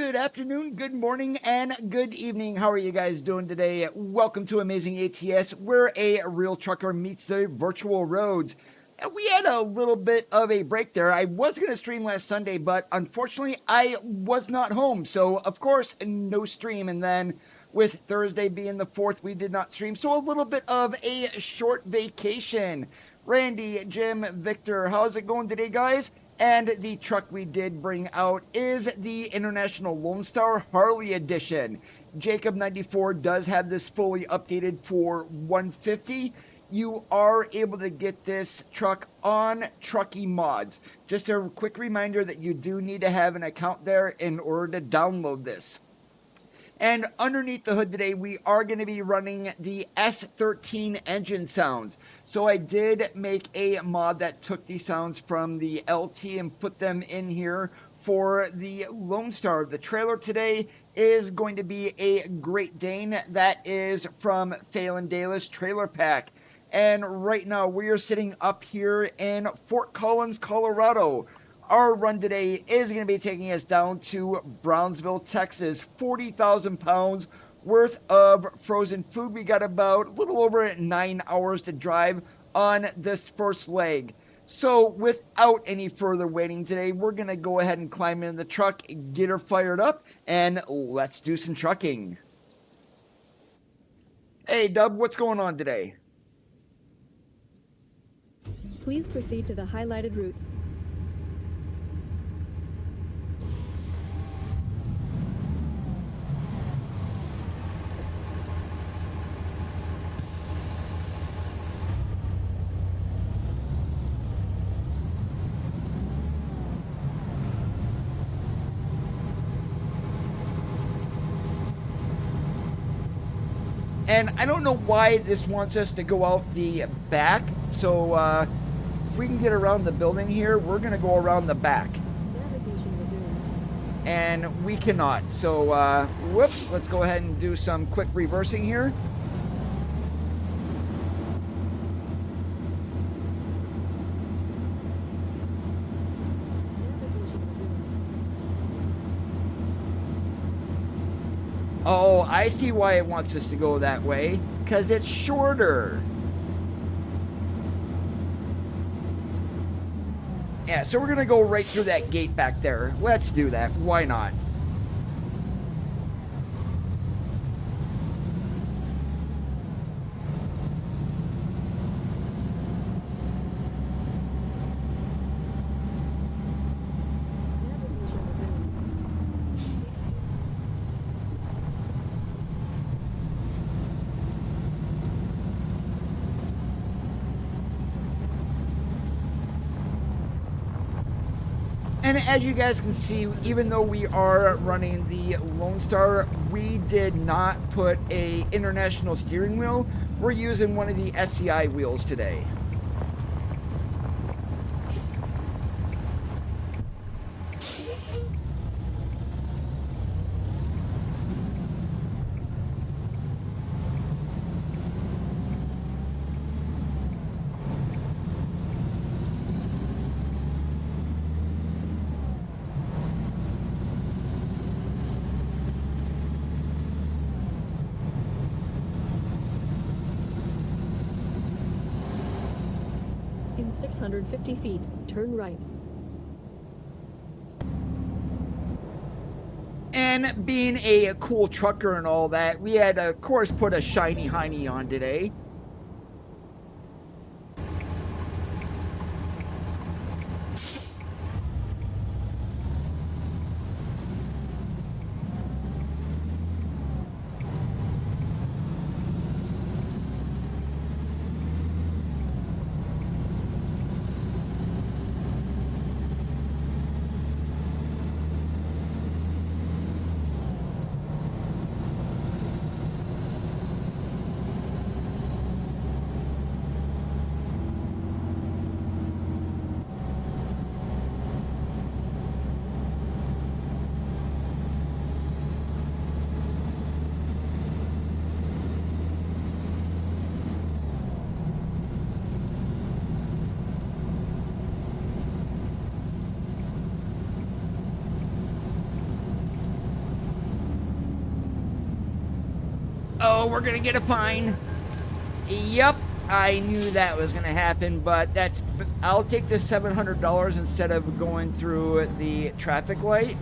Good afternoon, good morning, and good evening. How are you guys doing today? Welcome to Amazing ATS, where a real trucker meets the virtual roads. And we had a little bit of a break there. I was going to stream last Sunday, but unfortunately, I was not home. So, of course, no stream. And then with Thursday being the 4th, we did not stream. So, a little bit of a short vacation. Randy, Jim, Victor, how's it going today, guys? And the truck we did bring out is the International Lonestar Harley Edition. Jacob94 does have this fully updated for 150. You are able to get this truck on Trucky Mods. Just a quick reminder that you do need to have an account there in order to download this. And underneath the hood today, we are going to be running the S13 engine sounds. So I did make a mod that took the sounds from the LT and put them in here for the Lonestar. The trailer today is going to be a Great Dane that is from Phelan Dallas Trailer Pack. And right now we are sitting up here in Fort Collins, Colorado. Our run today is going to be taking us down to Brownsville, Texas. 40,000 pounds worth of frozen food. We got about a little over 9 hours to drive on this first leg. So without any further waiting today, we're going to go ahead and climb into the truck, get her fired up, and let's do some trucking. Hey, Dub, what's going on today? Please proceed to the highlighted route. And I don't know why this wants us to go out the back, so if we can get around the building here, we're going to go around the back. Navigation resumed. And we cannot, so whoops, let's go ahead and do some quick reversing here. Oh, I see why it wants us to go that way, because it's shorter. Yeah, so we're going to go right through that gate back there. Let's do that. Why not? Navigation resumed. And as you guys can see, even though we are running the Lonestar, we did not put a international steering wheel. We're using one of the SCI wheels today. In 650 feet, turn right. And being a cool trucker and all that, we had, of course, put a shiny hiney on today. Oh, we're gonna get a pine. Yep, I knew that was gonna happen, but I'll take the $700 instead of going through the traffic light.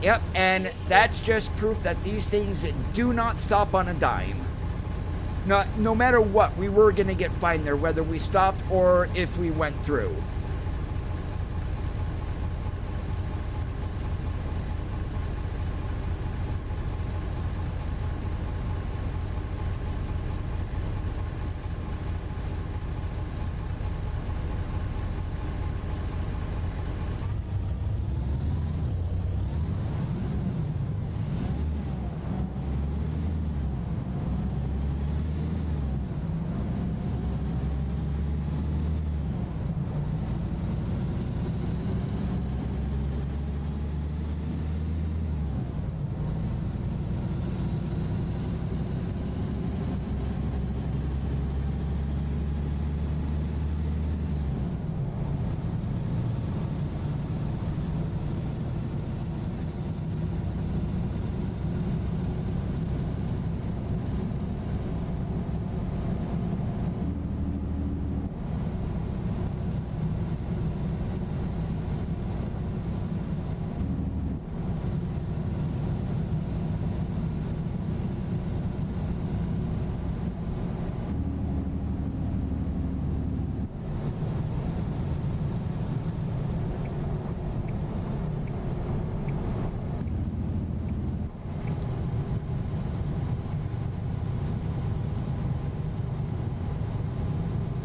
Yep, and that's just proof that these things do not stop on a dime. No matter what, we were gonna get fined there, whether we stopped or if we went through.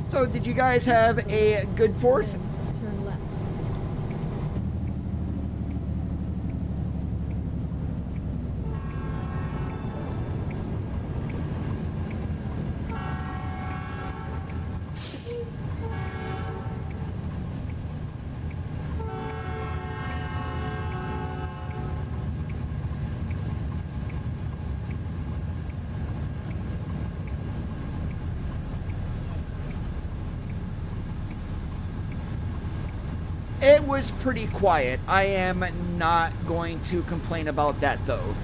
So did you guys have a good 4th? Turn left. It was pretty quiet. I am not going to complain about that though.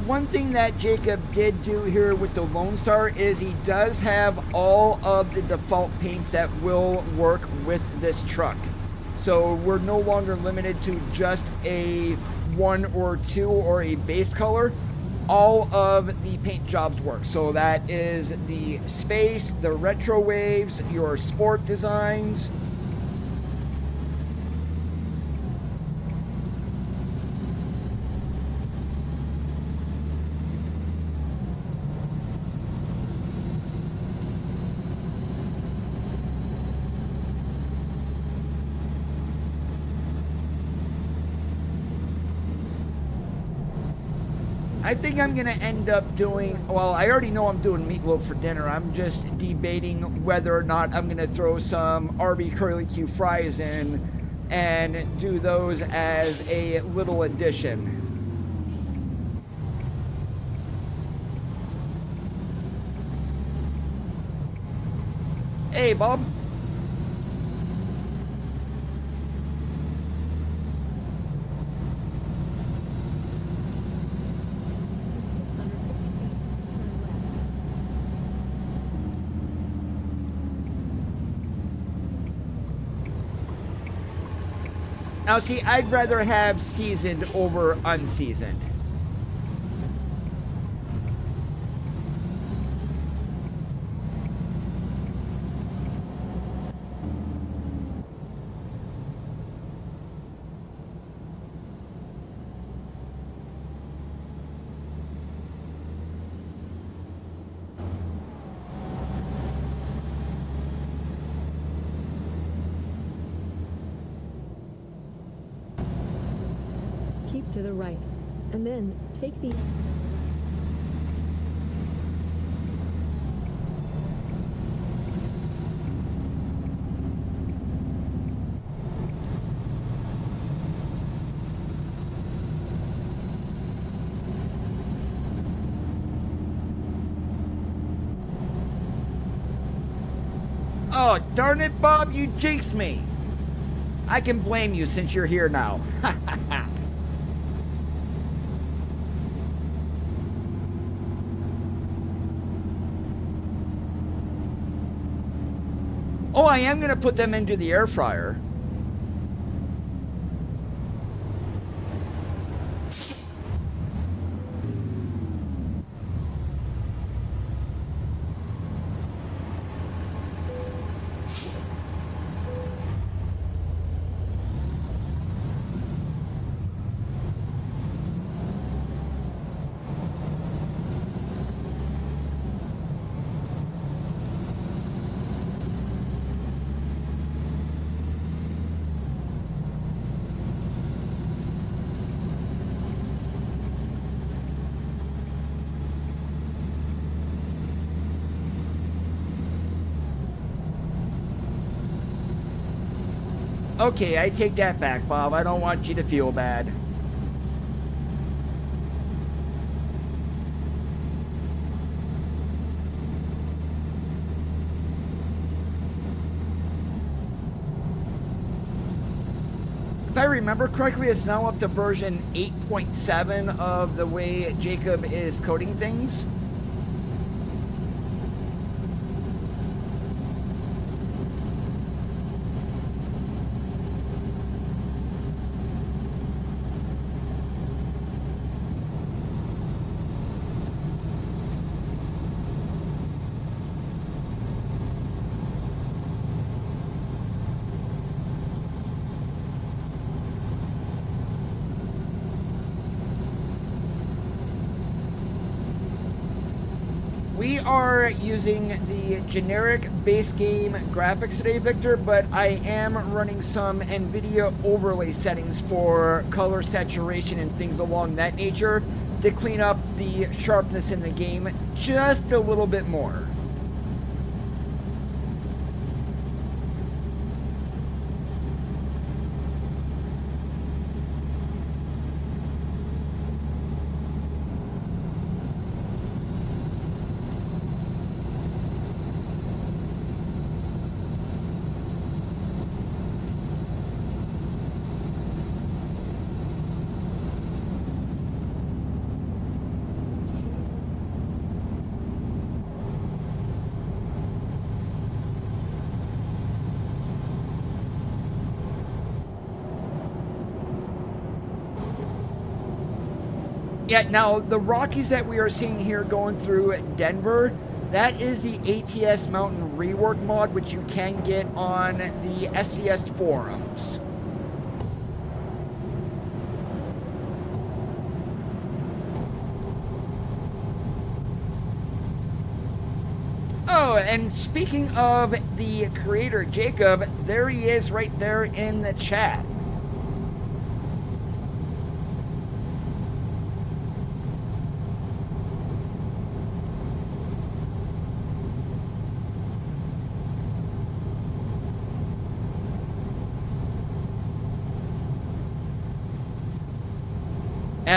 One thing that Jacob did do here with the Lonestar is he does have all of the default paints that will work with this truck. So we're no longer limited to just a 1 or 2 or a base color. All of the paint jobs work. So that is the Space, the Retro Waves, your Sport designs. I think I'm going to end up doing, well, I already know I'm doing meatloaf for dinner. I'm just debating whether or not I'm going to throw some Arby Curly Q fries in and do those as a little addition. Hey, Bob. Now, see, I'd rather have seasoned over unseasoned. Keep to the right, and then take the... Oh, darn it, Bob, you jinxed me. I can blame you since you're here now. Oh, I am going to put them into the air fryer. Okay, I take that back, Bob. I don't want you to feel bad. If I remember correctly, it's now up to version 8.7 of the way Jacob is coding things. We are using the generic base game graphics today, Victor, but I am running some NVIDIA overlay settings for color saturation and things along that nature to clean up the sharpness in the game just a little bit more. Yeah, now the Rockies that we are seeing here going through Denver, that is the ATS Mountain rework mod, which you can get on the SCS forums. Oh, and speaking of the creator, Jacob, there he is right there in the chat.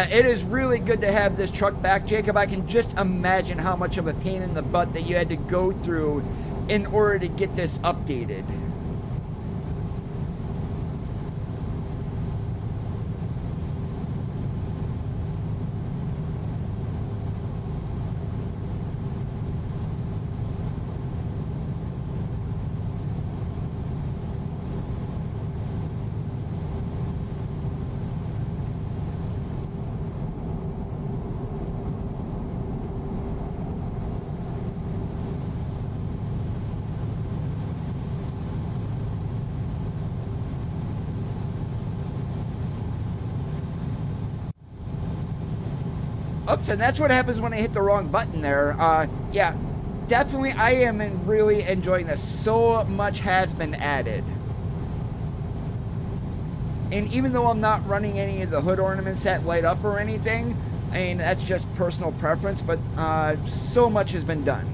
It is really good to have this truck back, Jacob. I can just imagine how much of a pain in the butt that you had to go through in order to get this updated. Oops, and that's what happens when I hit the wrong button there. Yeah, definitely I am really enjoying this. So much has been added. And even though I'm not running any of the hood ornaments that light up or anything, I mean, that's just personal preference, but so much has been done.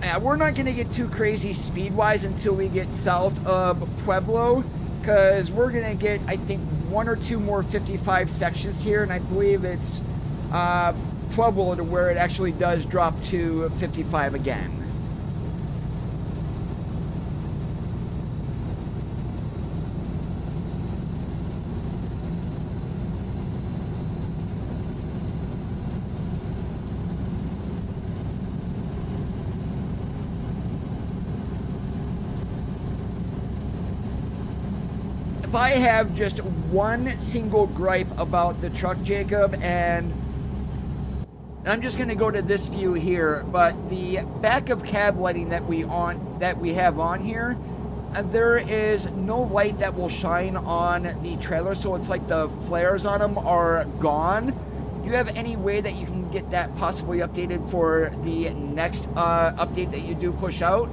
Yeah, we're not going to get too crazy speed-wise until we get south of Pueblo, because we're going to get, I think, 1 or 2 more 55 sections here, and I believe it's Pueblo to where it actually does drop to 55 again. If I have just one single gripe about the truck, Jacob, and I'm just going to go to this view here, but the back of cab lighting that we have on here, there is no light that will shine on the trailer, so it's like the flares on them are gone. Do you have any way that you can get that possibly updated for the next update that you do push out?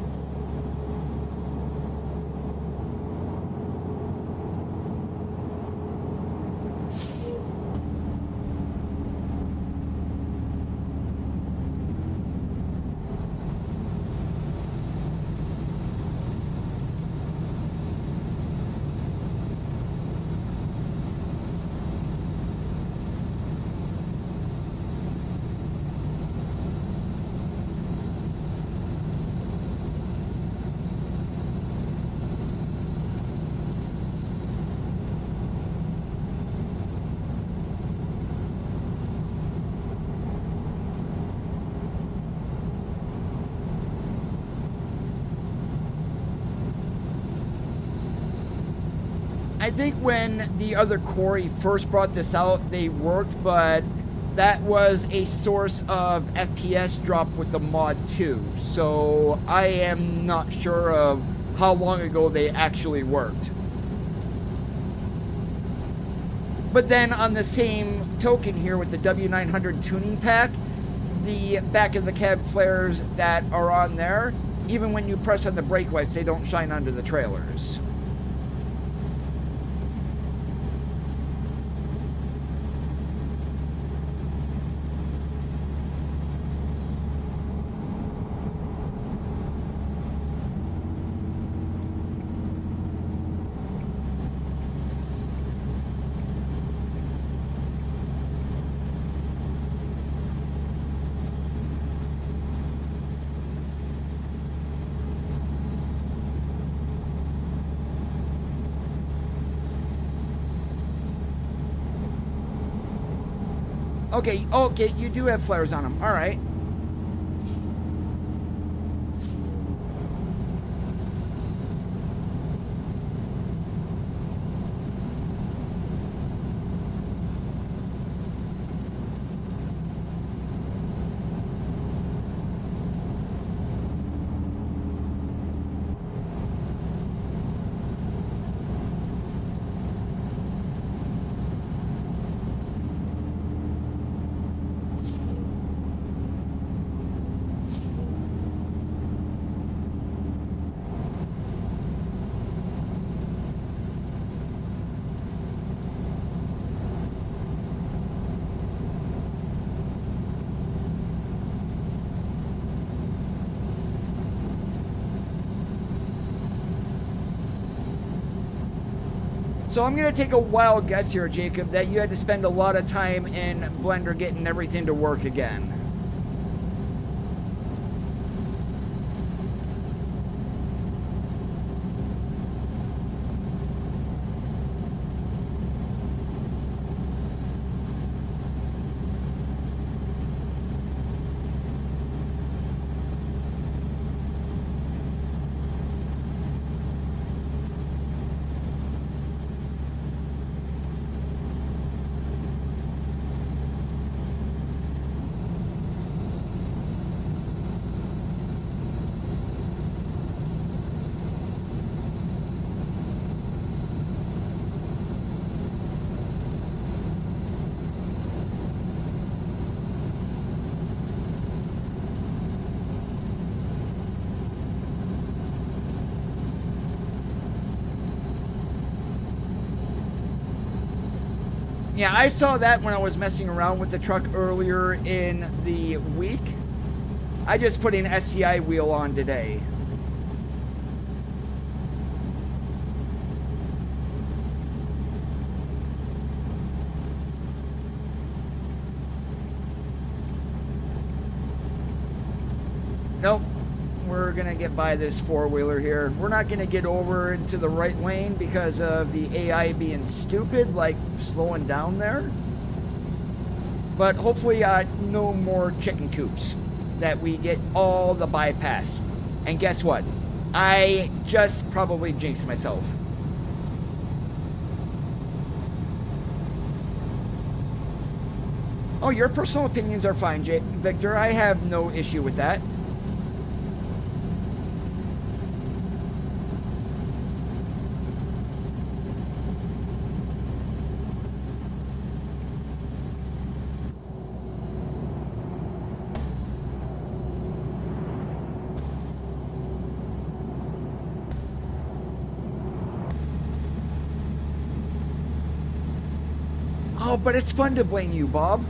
I think when the other Corey first brought this out, they worked, but that was a source of FPS drop with the mod 2. So I am not sure of how long ago they actually worked. But then on the same token here with the W900 tuning pack, the back of the cab flares that are on there, even when you press on the brake lights, they don't shine onto the trailers. Okay, you do have flares on them. All right. So I'm going to take a wild guess here, Jacob, that you had to spend a lot of time in Blender getting everything to work again. Yeah, I saw that when I was messing around with the truck earlier in the week. I just put an SCI wheel on today. Nope. We're going to get by this four-wheeler here. We're not going to get over into the right lane because of the AI being stupid, like slowing down there. But hopefully no more chicken coops, that we get all the bypass. And guess what? I just probably jinxed myself. Oh, your personal opinions are fine, Victor. I have no issue with that. Oh, but it's fun to blame you, Bob.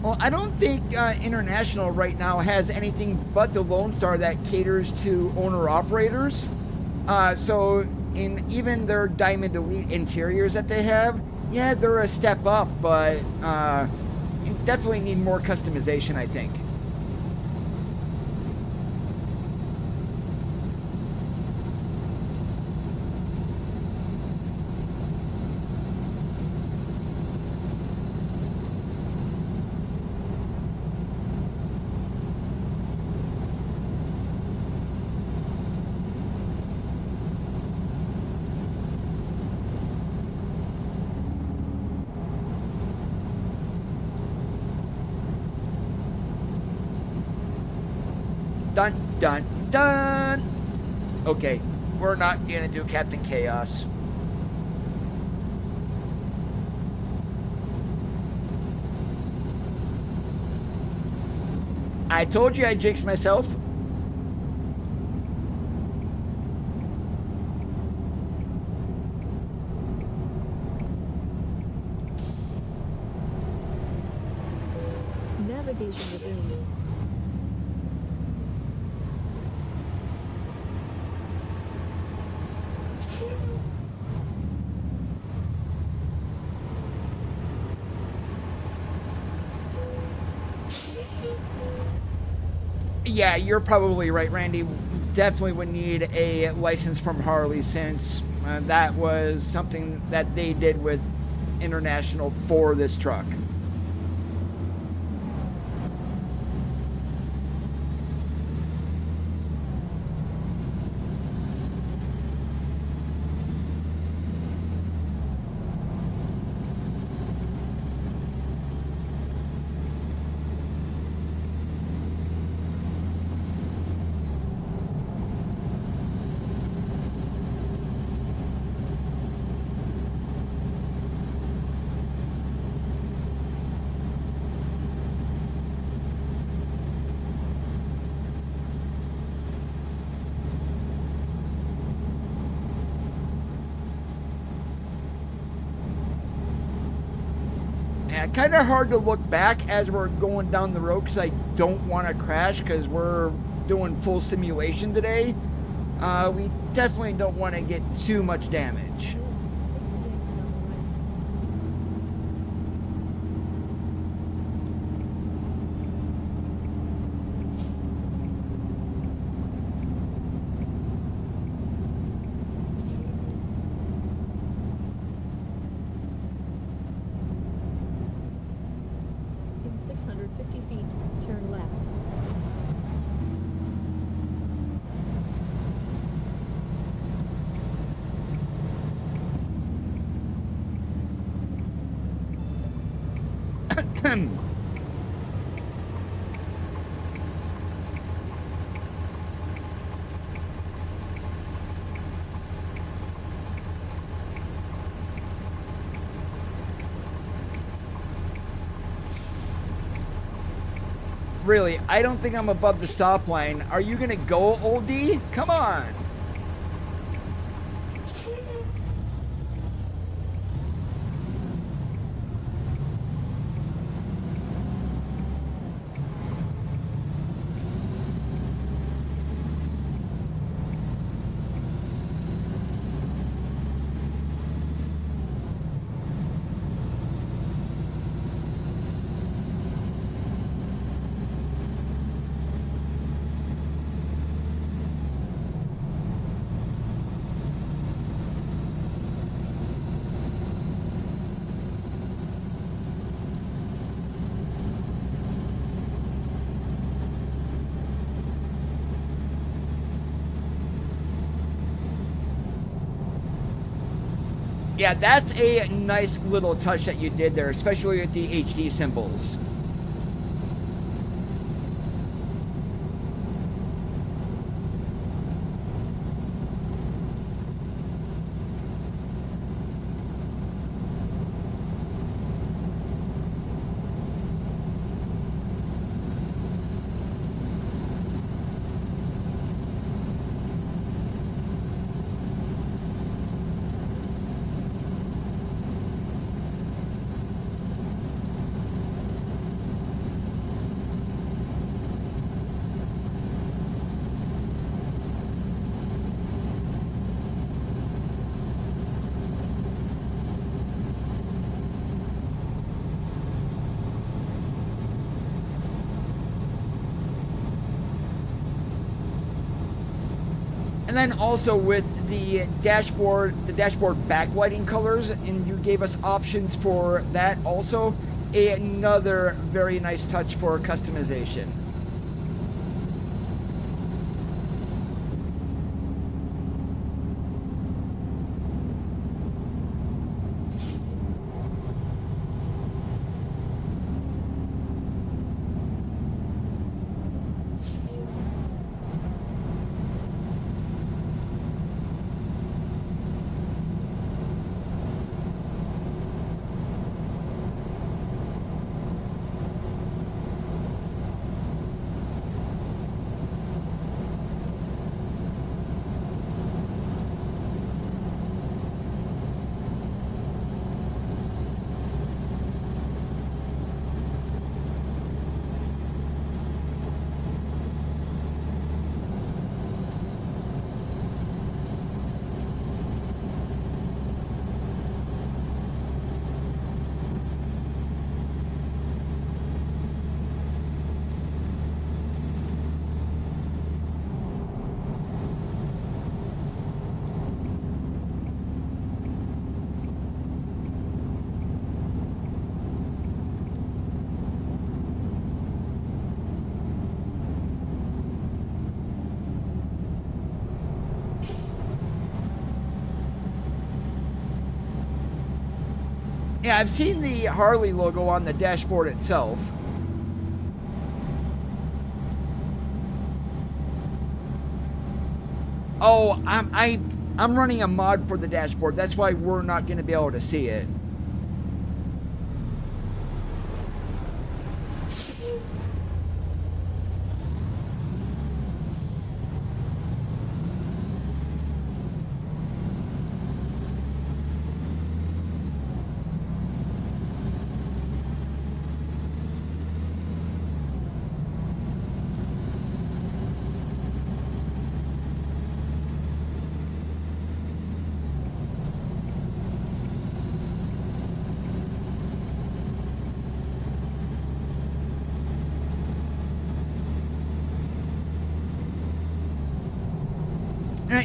Well, I don't think International right now has anything but the Lonestar that caters to owner-operators. So in even their Diamond Elite interiors that they have, yeah, they're a step up, but definitely need more customization, I think. Dun, dun, dun. Okay, we're not gonna do Captain Chaos. I told you I jinxed myself. Navigation resumed. Yeah, you're probably right, Randy. Definitely would need a license from Harley, since that was something that they did with International for this truck. Kind of hard to look back as we're going down the road because I don't want to crash because we're doing full simulation today. We definitely don't want to get too much damage. Really, I don't think I'm above the stop line. Are you gonna go, oldie? Come on. Yeah, that's a nice little touch that you did there, especially with the HD symbols. And then also with the dashboard backlighting colors, and you gave us options for that also. Another very nice touch for customization. Yeah, I've seen the Harley logo on the dashboard itself. Oh, I'm running a mod for the dashboard. That's why we're not going to be able to see it.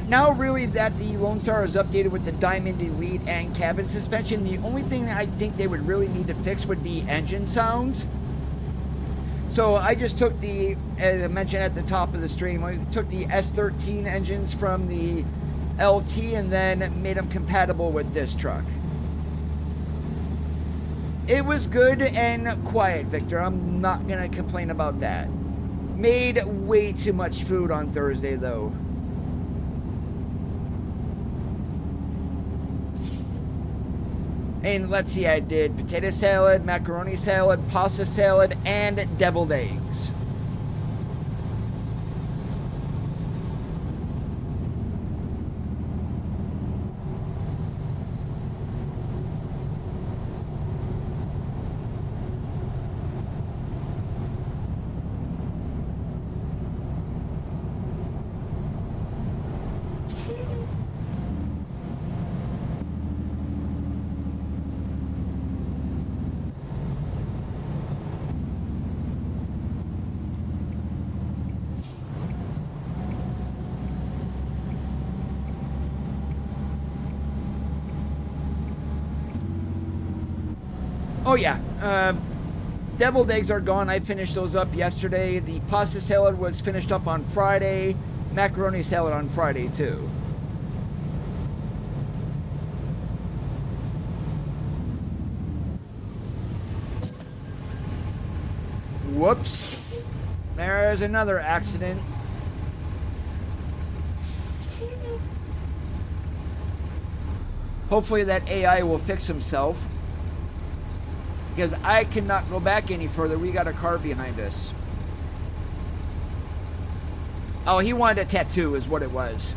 Now really that the Lonestar is updated with the Diamond Elite and cabin suspension, the only thing that I think they would really need to fix would be engine sounds. So I just took the, as I mentioned at the top of the stream, I took the S13 engines from the LT and then made them compatible with this truck. It was good and quiet, Victor. I'm not going to complain about that. Made way too much food on Thursday, though. And let's see, I did potato salad, macaroni salad, pasta salad, and deviled eggs. Oh yeah, deviled eggs are gone. I finished those up yesterday. The pasta salad was finished up on Friday. Macaroni salad on Friday too. Whoops. There's another accident. Hopefully that AI will fix himself, because I cannot go back any further. We got a car behind us. Oh, he wanted a tattoo is what it was.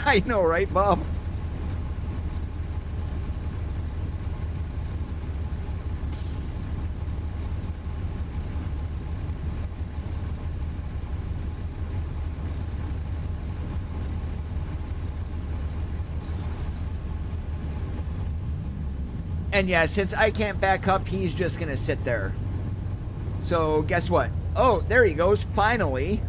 I know, right, Bob? And yeah, since I can't back up, he's just gonna sit there. So guess what? Oh, there he goes, finally.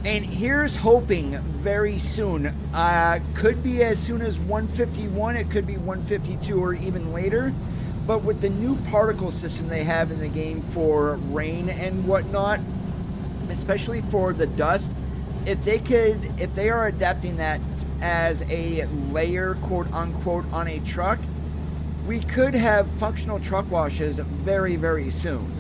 And here's hoping very soon. Could be as soon as 151, it could be 152 or even later. But with the new particle system they have in the game for rain and whatnot, especially for the dust, if they are adapting that as a layer, quote unquote, on a truck, we could have functional truck washes very, very soon.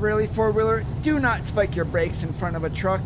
Really, four-wheeler, do not spike your brakes in front of a truck.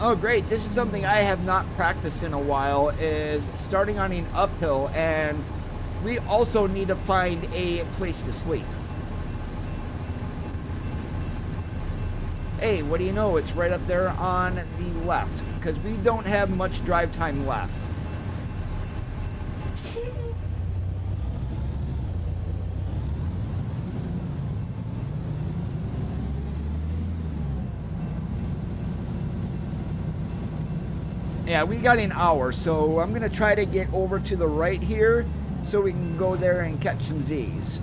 Oh great, this is something I have not practiced in a while, is starting on an uphill, and we also need to find a place to sleep. Hey, what do you know, it's right up there on the left, because we don't have much drive time left. Yeah, we got an hour, so I'm going to try to get over to the right here so we can go there and catch some Z's.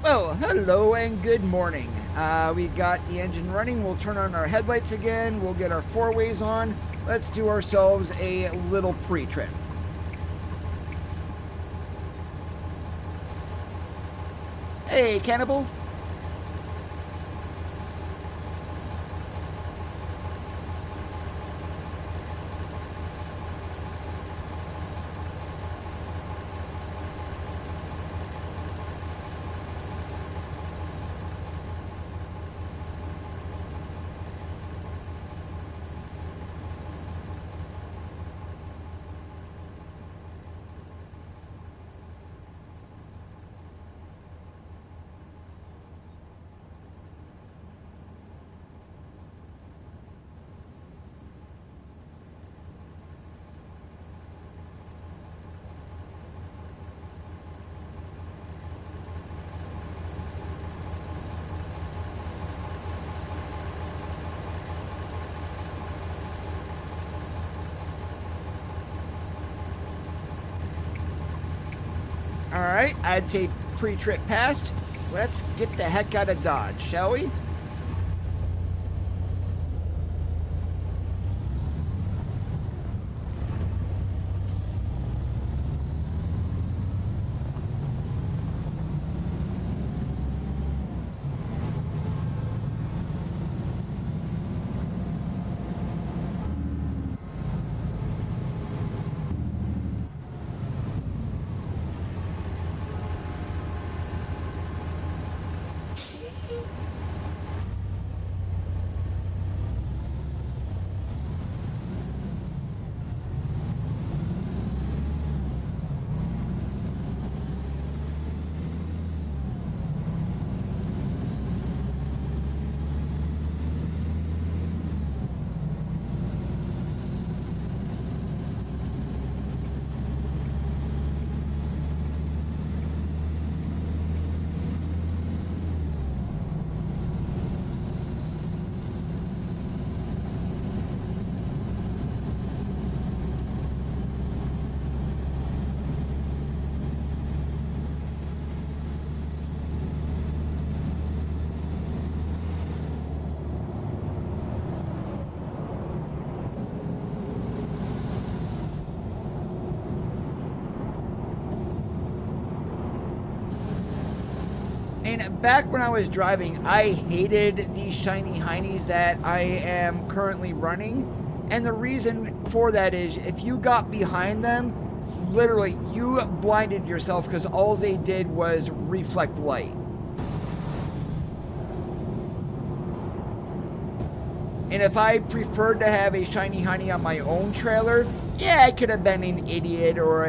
Well, hello and good morning. We've got the engine running. We'll turn on our headlights again. We'll get our four-ways on. Let's do ourselves a little pre-trip. Hey, Cannibal. All right, I'd say pre-trip passed. Let's get the heck out of Dodge, shall we? And back when I was driving, I hated these shiny heinies that I am currently running. And the reason for that is if you got behind them, literally you blinded yourself because all they did was reflect light. And if I preferred to have a shiny hiney on my own trailer, yeah, I could have been an idiot or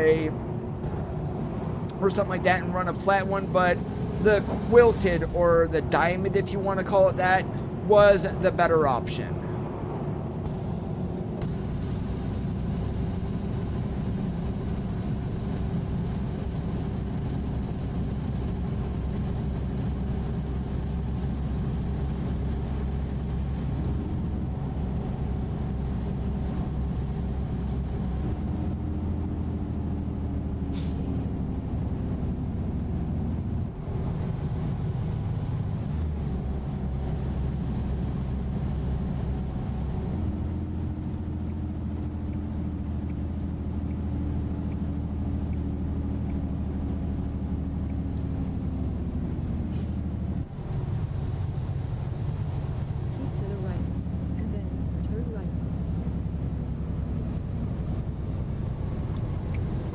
something like that and run a flat one, but the quilted, or the diamond if you want to call it that, was the better option.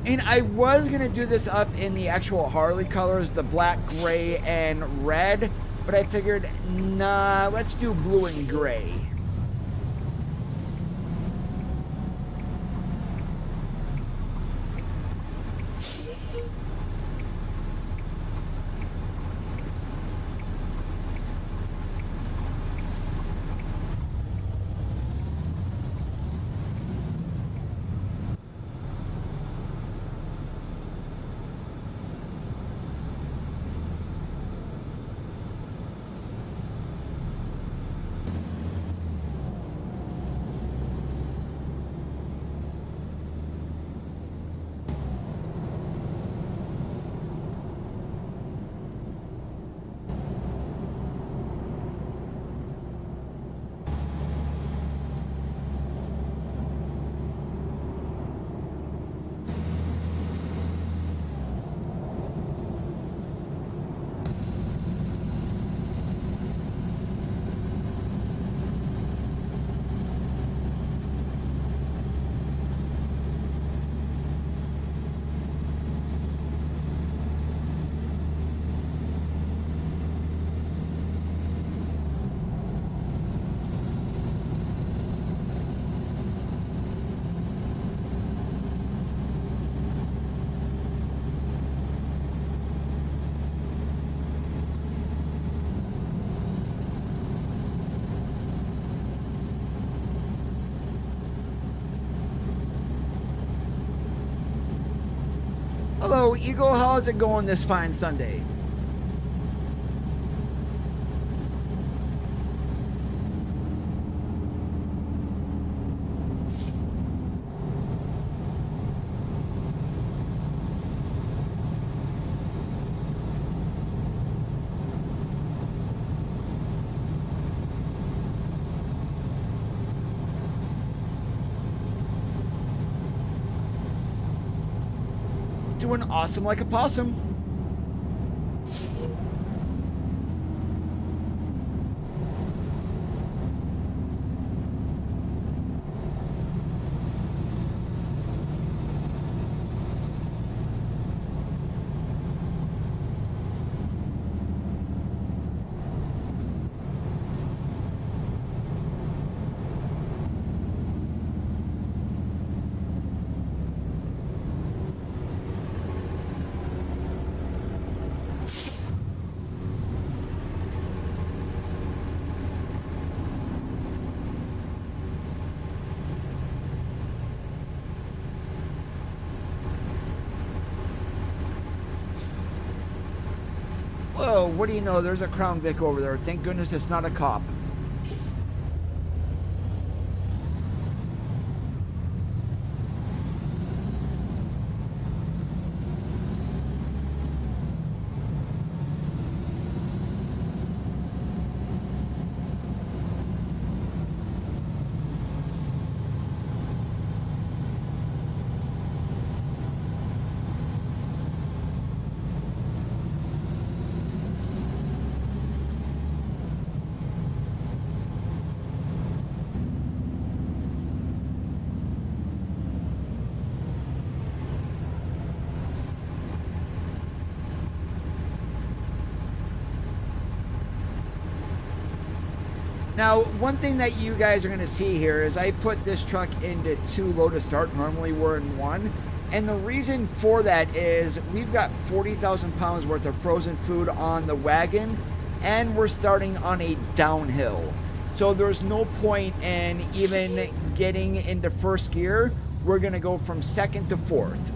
And I was going to do this up in the actual Harley colors, the black, gray, and red, but I figured, nah, let's do blue and gray. Hello, Eagle. How's it going this fine Sunday? Doing awesome like a possum. Whoa, what do you know? There's a Crown Vic over there. Thank goodness it's not a cop. Now, one thing that you guys are going to see here is I put this truck into 2 load to start. Normally we're in 1. And the reason for that is we've got 40,000 pounds worth of frozen food on the wagon, and we're starting on a downhill. So there's no point in even getting into first gear. We're going to go from second to fourth.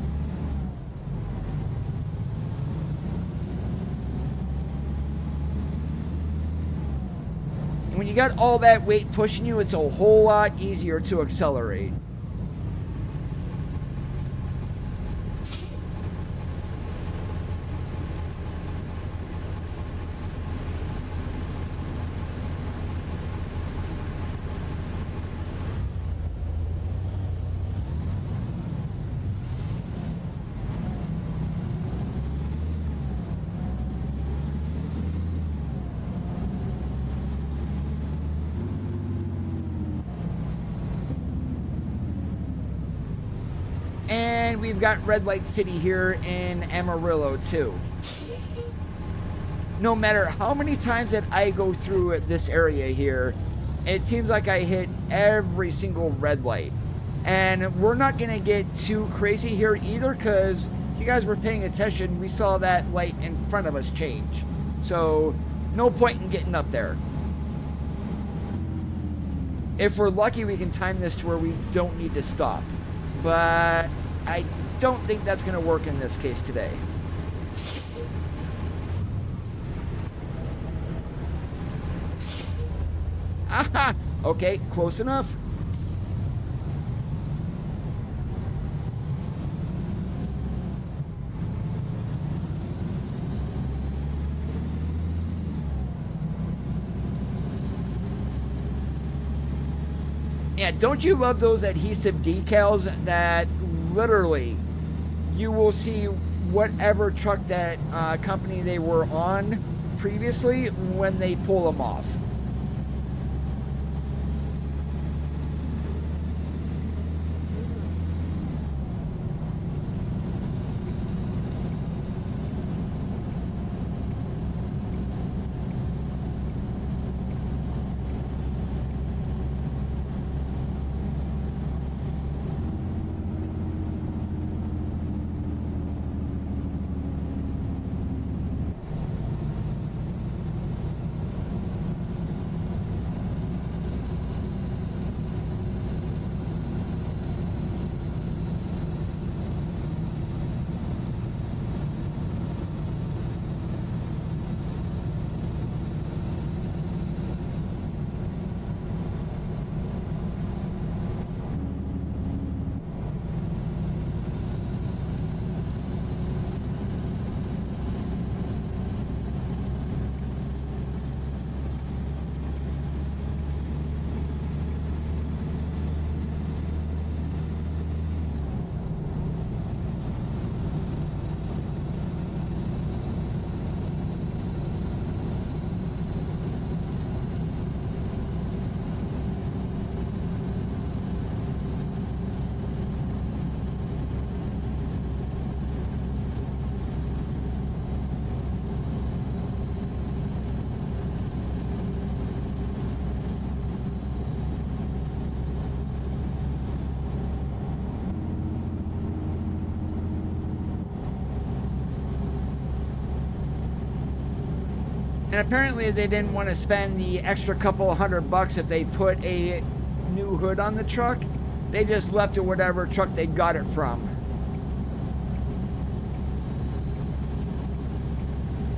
When you got all that weight pushing you, it's a whole lot easier to accelerate. And we've got Red Light City here in Amarillo too. No matter how many times that I go through this area here, it seems like I hit every single red light. And we're not going to get too crazy here either, because if you guys were paying attention, we saw that light in front of us change. So no point in getting up there. If we're lucky, we can time this to where we don't need to stop. But I don't think that's going to work in this case today. Aha! Okay, close enough. Yeah, don't you love those adhesive decals that literally you will see whatever truck that company they were on previously when they pull them off? And apparently they didn't want to spend the extra couple $100 if they put a new hood on the truck. They just left it whatever truck they got it from.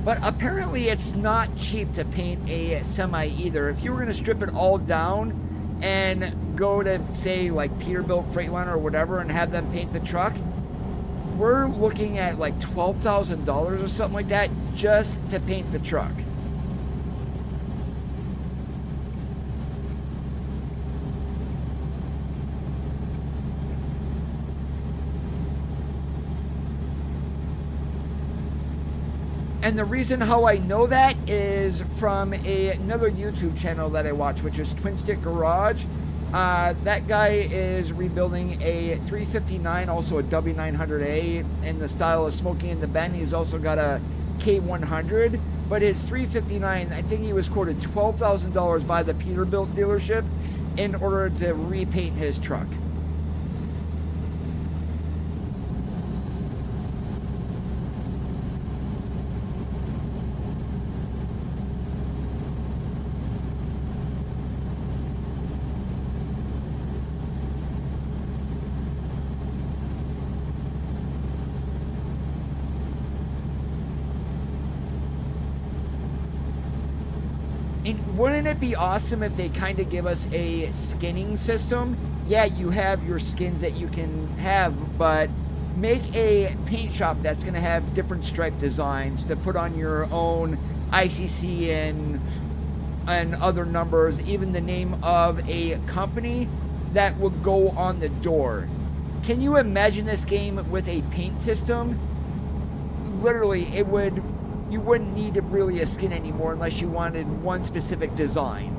But apparently it's not cheap to paint a semi either. If you were going to strip it all down and go to, say, like Peterbilt, Freightliner, or whatever, and have them paint the truck, we're looking at like $12,000 or something like that just to paint the truck. And the reason how I know that is from another YouTube channel that I watch, which is Twin Stick Garage. That guy is rebuilding a 359, also a W900A in the style of Smokey and the Ben. He's also got a K100. but his 359, I think he was quoted $12,000 by the Peterbilt dealership in order to repaint his truck. And wouldn't it be awesome if they kind of give us a skinning system? Yeah, you have your skins that you can have, but make a paint shop that's going to have different stripe designs to put on your own ICC and other numbers, even the name of a company that would go on the door. Can you imagine this game with a paint system? Literally, you wouldn't need really a skin anymore unless you wanted one specific design.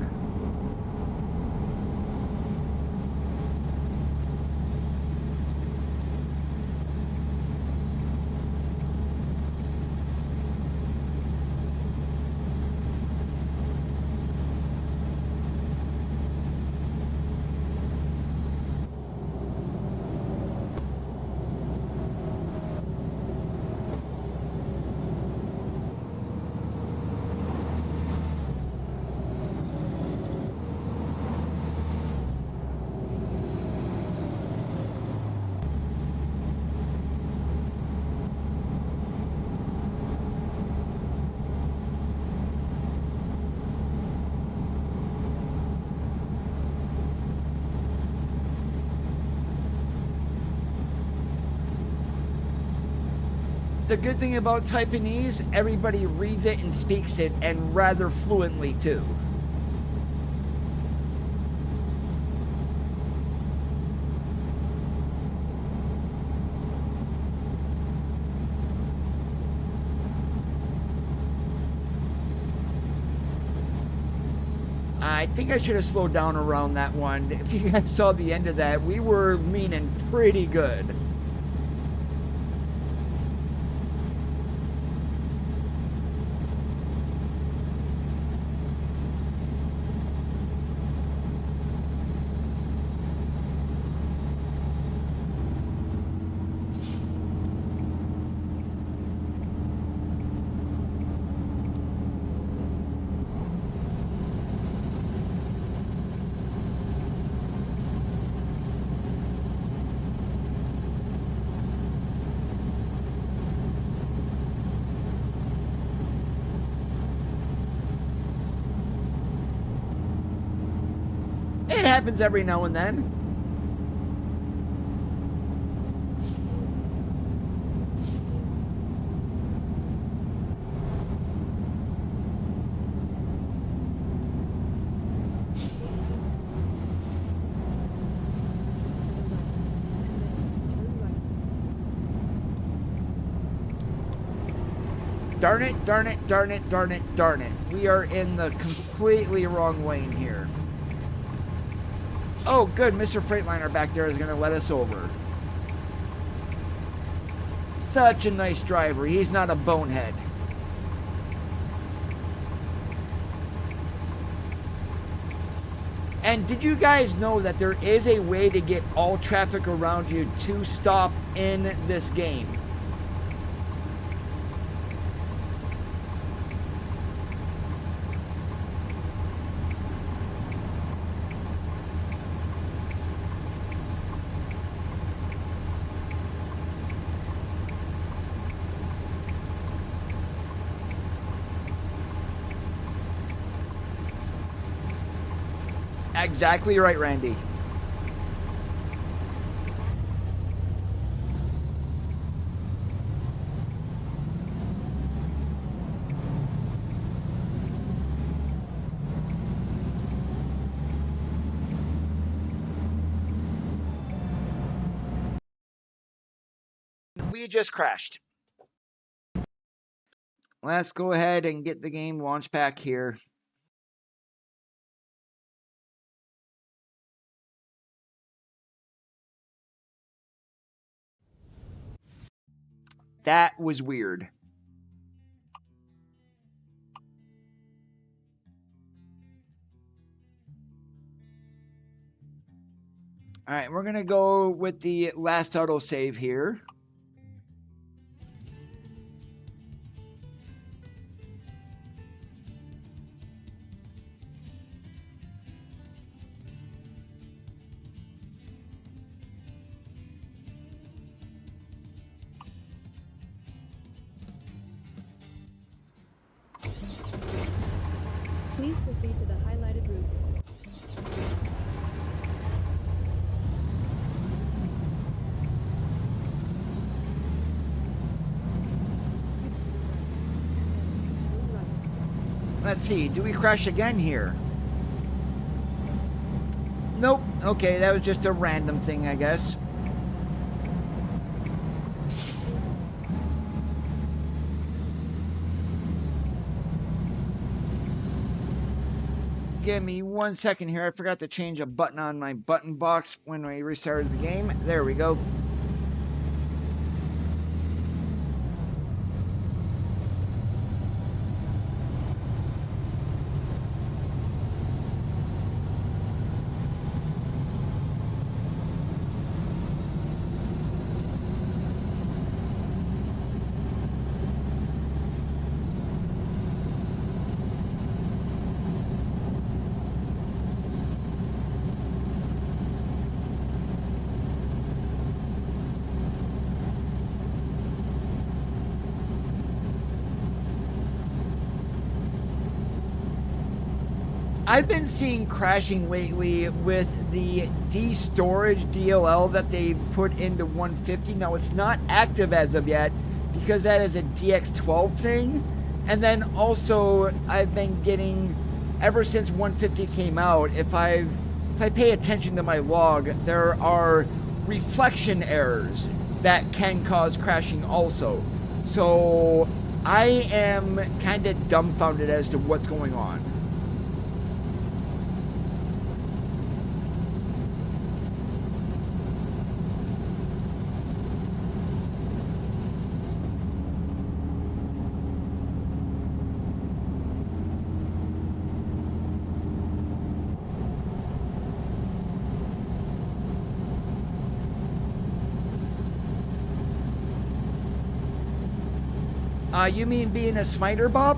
The good thing about Taiwanese, everybody reads it and speaks it, and rather fluently too. I think I should have slowed down around that one. If you guys saw the end of that, we were leaning pretty good. It happens every now and then. Darn it, darn it, darn it, darn it, darn it. We are in the completely wrong lane here. Oh, good. Mr. Freightliner back there is going to let us over. Such a nice driver. He's not a bonehead. And did you guys know that there is a way to get all traffic around you to stop in this game? Exactly right, Randy. We just crashed. Let's go ahead and get the game launch pack here. That was weird. All right, we're going to go with the last autosave here. Please proceed to the highlighted route. Turn right. Let's see, do we crash again here? Nope. Okay, that was just a random thing, I guess. Give me 1 second here. I forgot to change a button on my button box when we restarted the game. There we go. I've been seeing crashing lately with the D-Storage DLL that they put into 150. Now, it's not active as of yet because that is a DX12 thing. And then also, I've been getting, ever since 150 came out, if I pay attention to my log, there are reflection errors that can cause crashing also. So I am kind of dumbfounded as to what's going on. You mean being a smiter, Bob?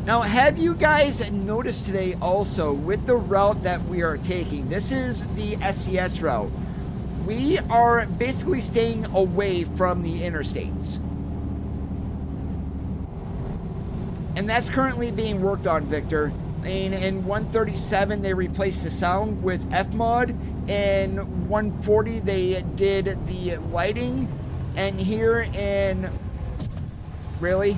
Now, have you guys noticed today also with the route that we are taking? This is the SCS route. We are basically staying away from the interstates. And that's currently being worked on, Victor. In 137, they replaced the sound with F-Mod. In 140, they did the lighting. And here in... Really?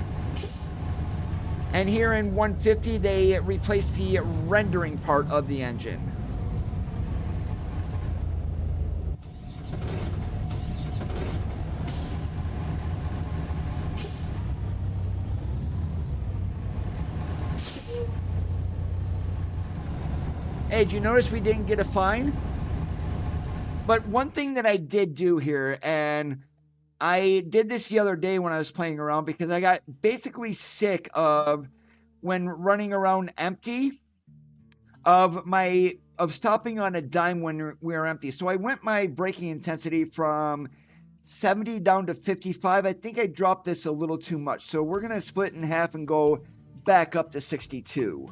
And here in 150, they replaced the rendering part of the engine. Hey, did you notice we didn't get a fine? But one thing that I did do here, and I did this the other day when I was playing around because I got basically sick of, when running around empty, of stopping on a dime when we were empty. So I went my braking intensity from 70 down to 55. I think I dropped this a little too much. So we're going to split in half and go back up to 62.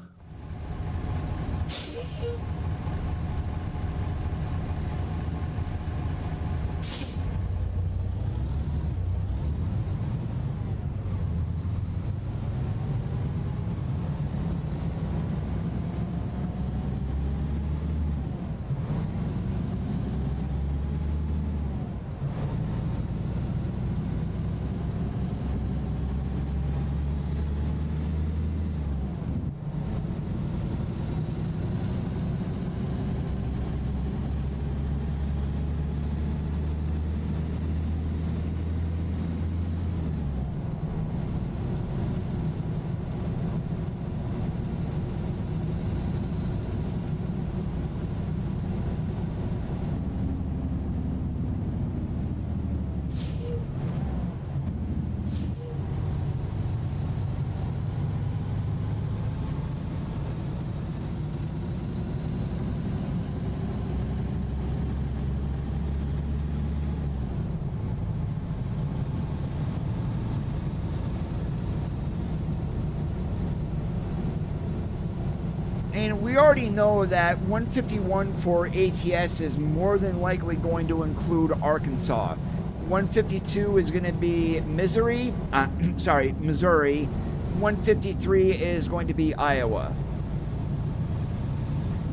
we already know that 151 for ATS is more than likely going to include Arkansas. 152 is going to be Missouri. Missouri. 153 is going to be Iowa.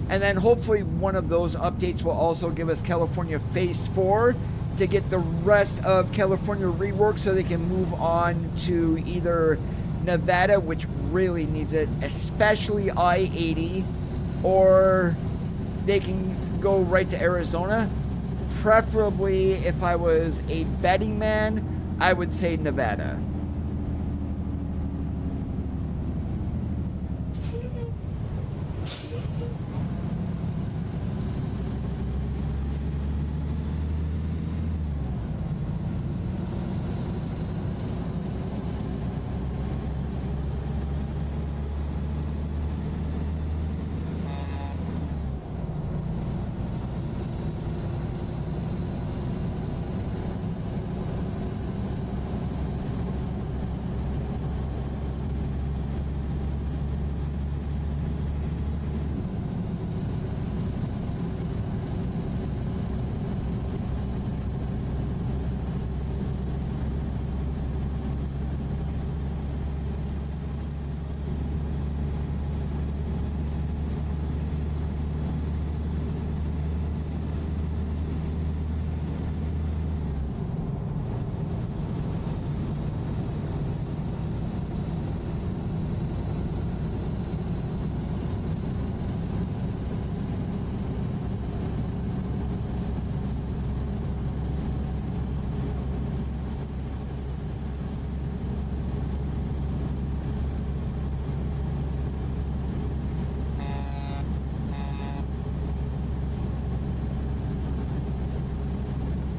And then hopefully one of those updates will also give us California Phase 4 to get the rest of California reworked so they can move on to either Nevada, which really needs it, especially I-80, or they can go right to Arizona. Preferably, if I was a betting man, I would say Nevada.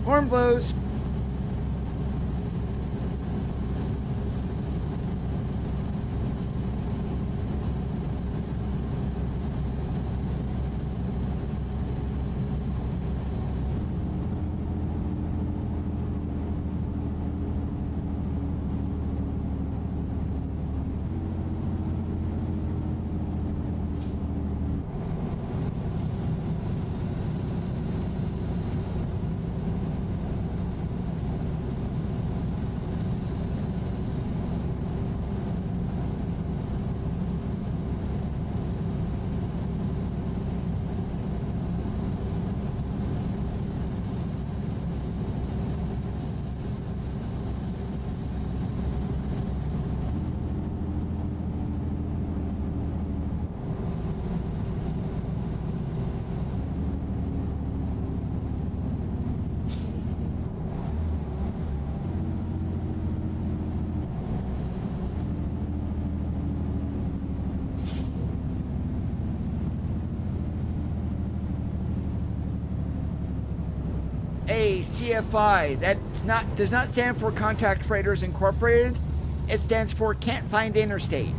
Horn blows. A CFI, that does not stand for Contact Freighters Incorporated. It stands for Can't Find Interstate.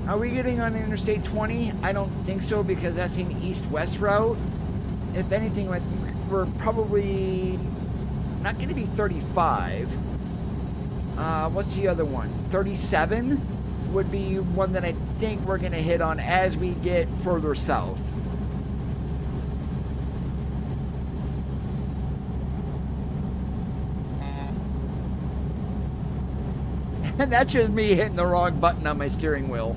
Are we getting on Interstate 20? I don't think so, because that's an east-west route. If anything, we're probably not going to be 35. What's the other one? 37 would be one that I think we're going to hit on as we get further south. And that's just me hitting the wrong button on my steering wheel.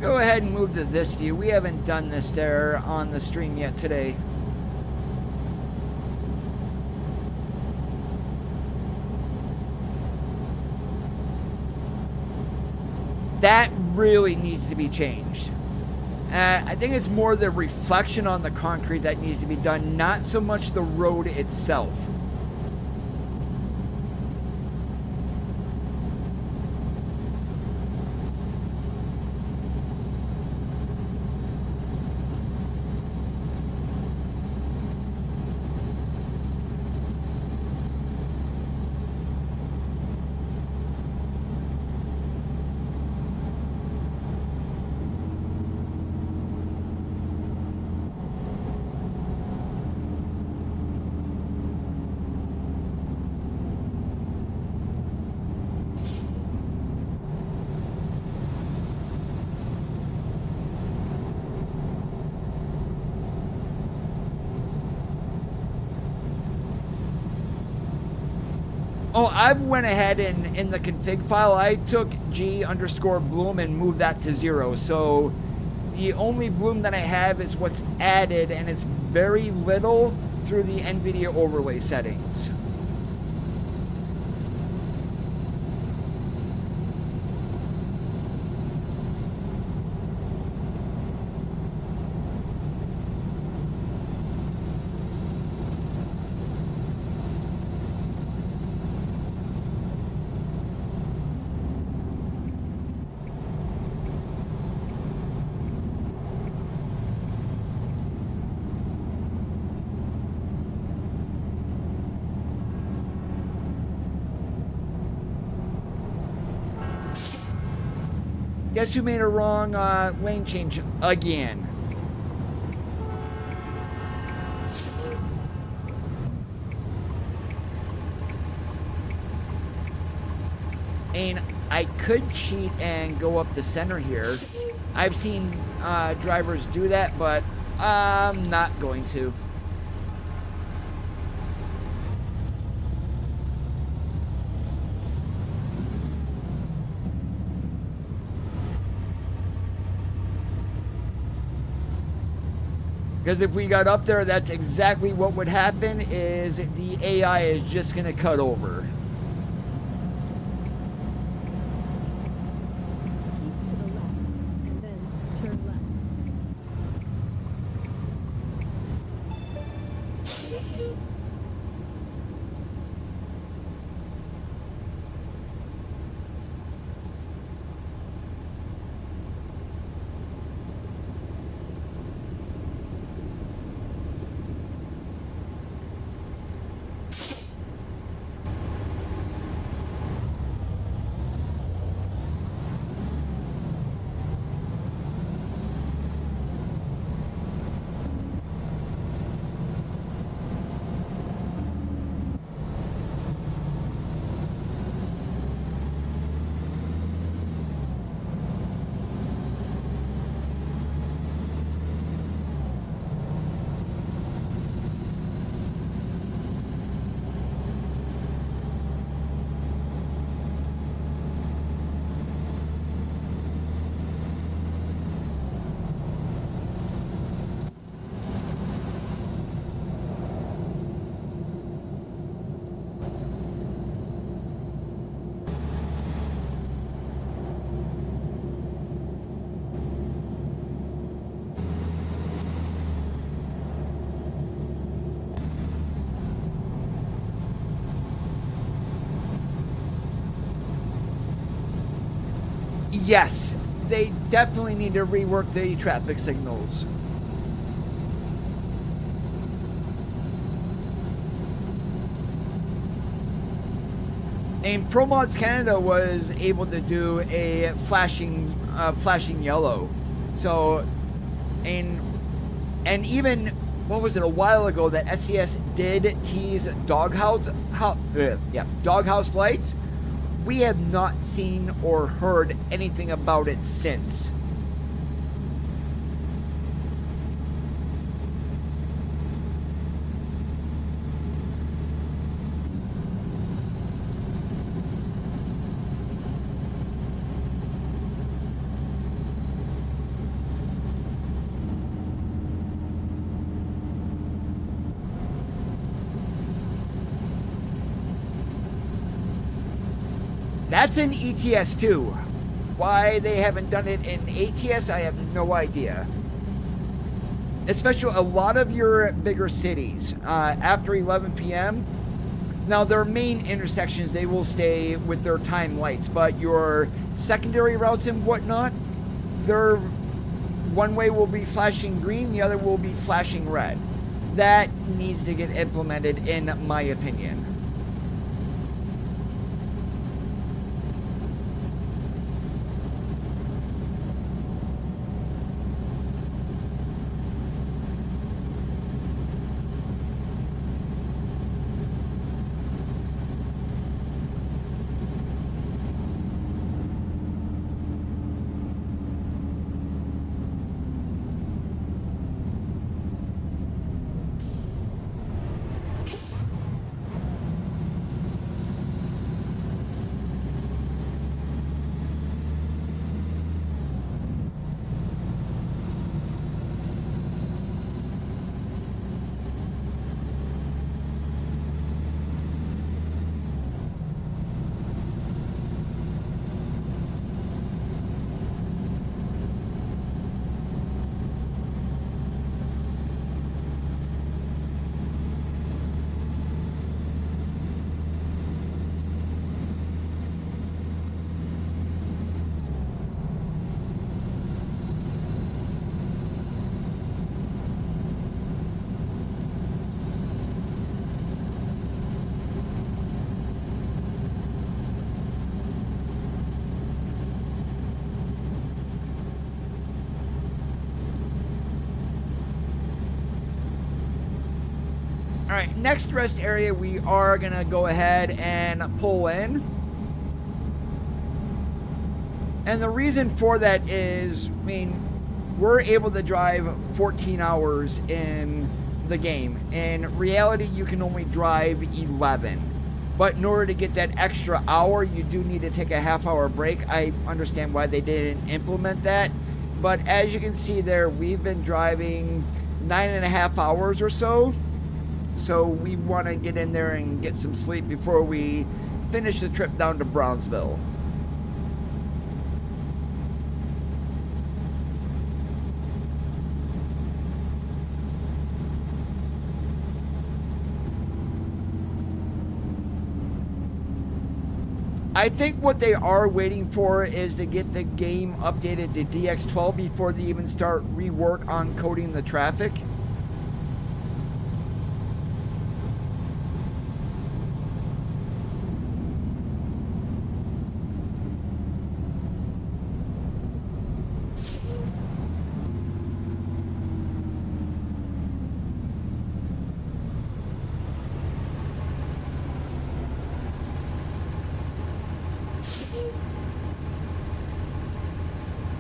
Go ahead and move to this view. We haven't done this there on the stream yet today. That really needs to be changed. I think it's more the reflection on the concrete that needs to be done, not so much the road itself. Oh, I went ahead and in the config file, I took G_bloom and moved that to 0. So the only bloom that I have is what's added, and it's very little through the NVIDIA overlay settings. Guess who made a wrong lane change again? And I could cheat and go up the center here. I've seen drivers do that, but I'm not going to. Because if we got up there, that's exactly what would happen, is the AI is just going to cut over. Keep to the left, and then turn left. Yes, they definitely need to rework the traffic signals. And Pro Mods Canada was able to do a flashing yellow. So, and even, what was it, a while ago that SCS did tease doghouse lights. We have not seen or heard anything about it since. That's in ETS too. Why they haven't done it in ATS, I have no idea. Especially a lot of your bigger cities, after 11 p.m. Now, their main intersections, they will stay with their time lights, but your secondary routes and whatnot, their one way will be flashing green, the other will be flashing red. That needs to get implemented, in my opinion. All right, next rest area we are gonna go ahead and pull in. And the reason for that is, I mean, we're able to drive 14 hours in the game. In reality, you can only drive 11. But in order to get that extra hour, you do need to take a half-hour break. I understand why they didn't implement that. But as you can see there, we've been driving 9.5 hours or so. So we want to get in there and get some sleep before we finish the trip down to Brownsville. I think what they are waiting for is to get the game updated to DX12 before they even start rework on coding the traffic.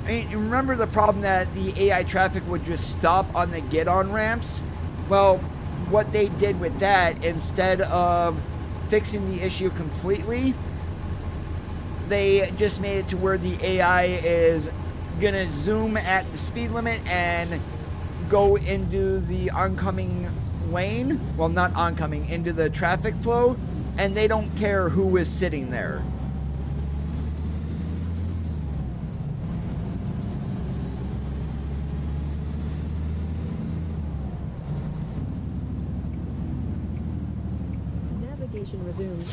I mean, remember the problem that the AI traffic would just stop on the get-on ramps? Well, what they did with that, instead of fixing the issue completely, they just made it to where the AI is gonna zoom at the speed limit and go into the oncoming lane. Well, not oncoming, into the traffic flow, and they don't care who is sitting there. Resumed.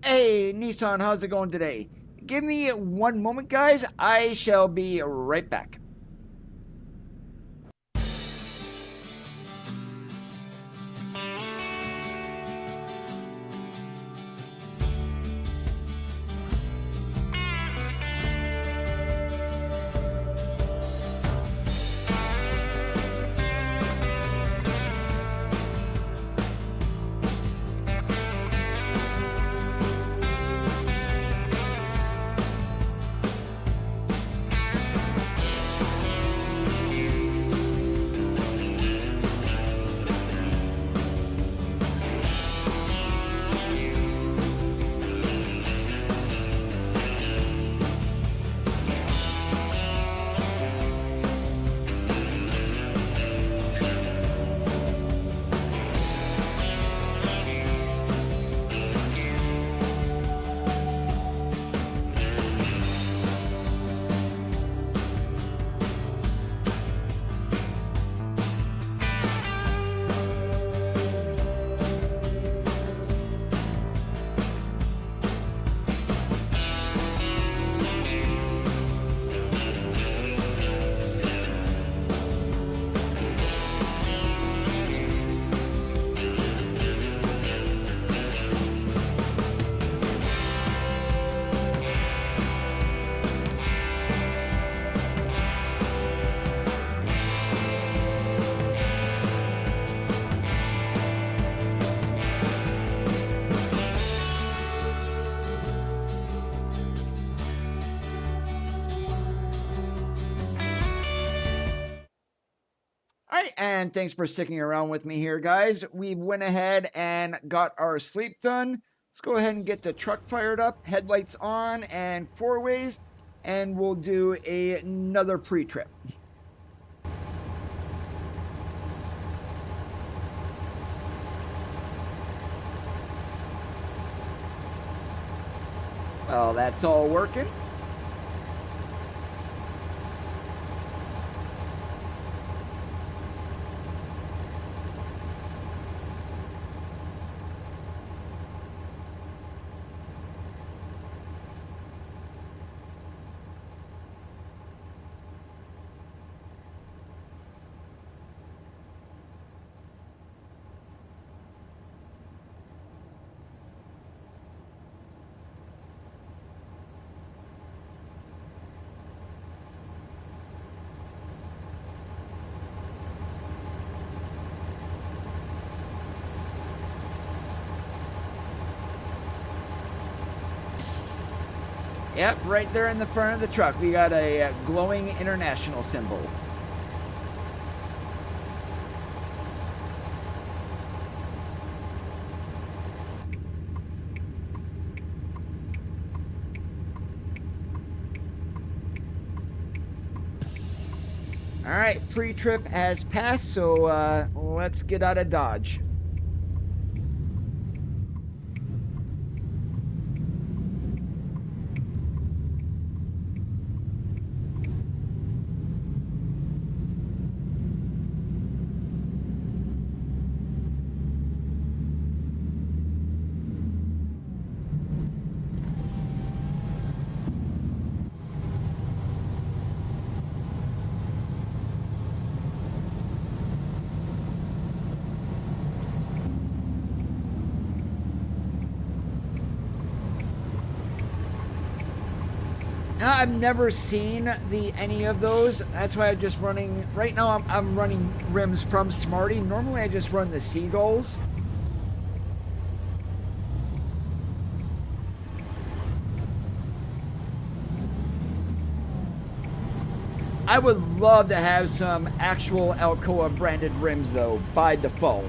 Hey, Nissan, how's it going today? Give me one moment, guys. I shall be right back. Alright, and thanks for sticking around with me here, guys. We went ahead and got our sleep done. Let's go ahead and get the truck fired up, headlights on, and four ways, and we'll do another pre-trip. Well, that's all working. Yep, right there in the front of the truck, we got a glowing international symbol. All right, pre-trip has passed, so let's get out of Dodge. Now, I've never seen any of those. That's why I'm just running. Right now, I'm running rims from Smarty. Normally, I just run the Seagulls. I would love to have some actual Alcoa branded rims though, by default.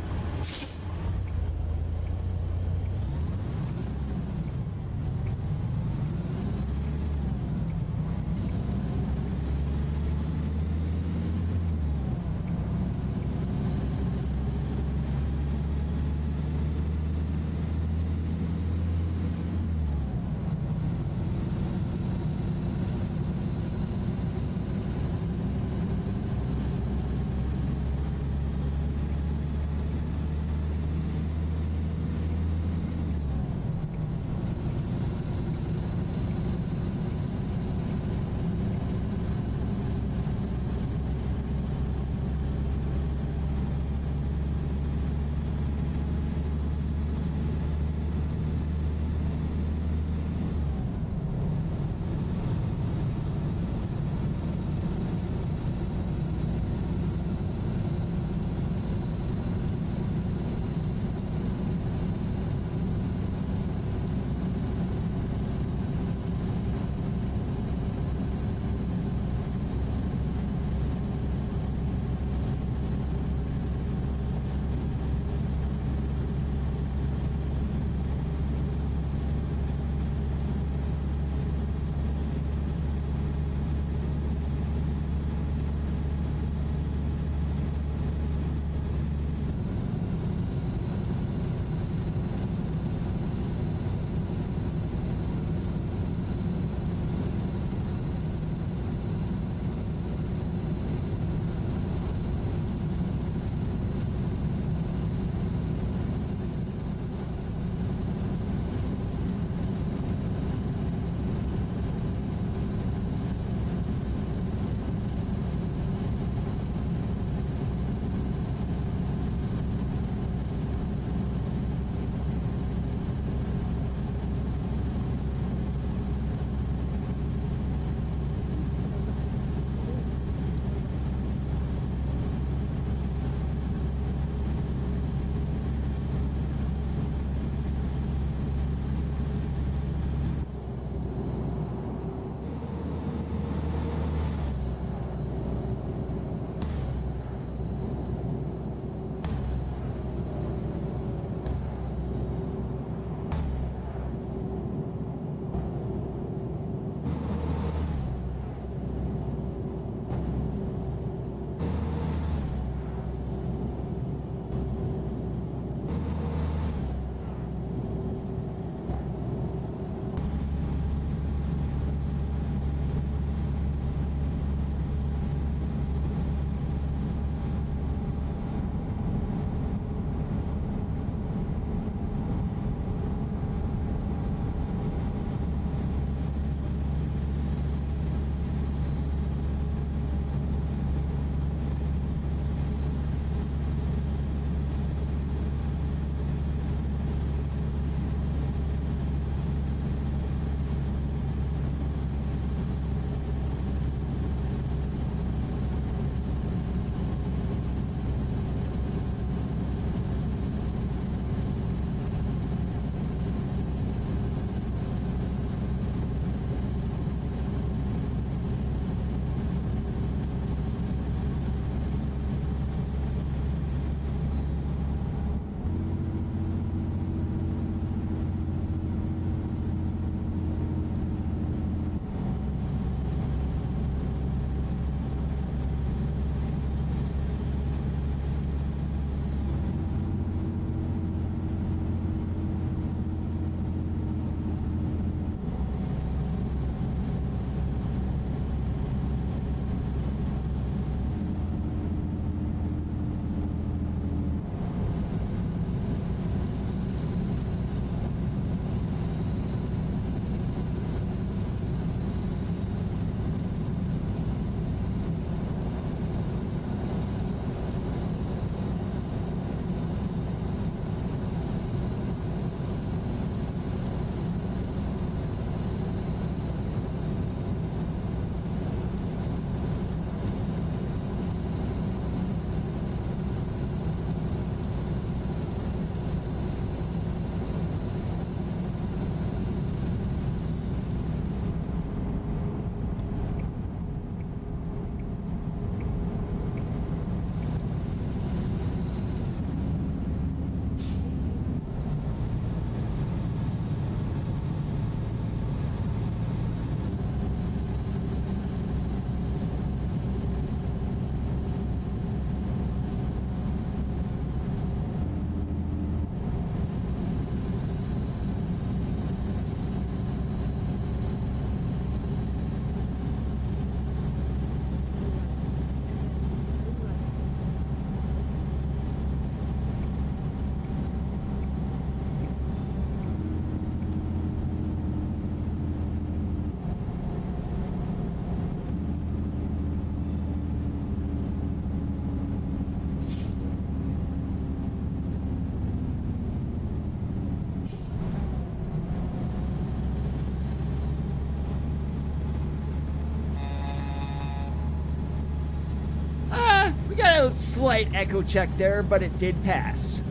A slight echo check there, but it did pass.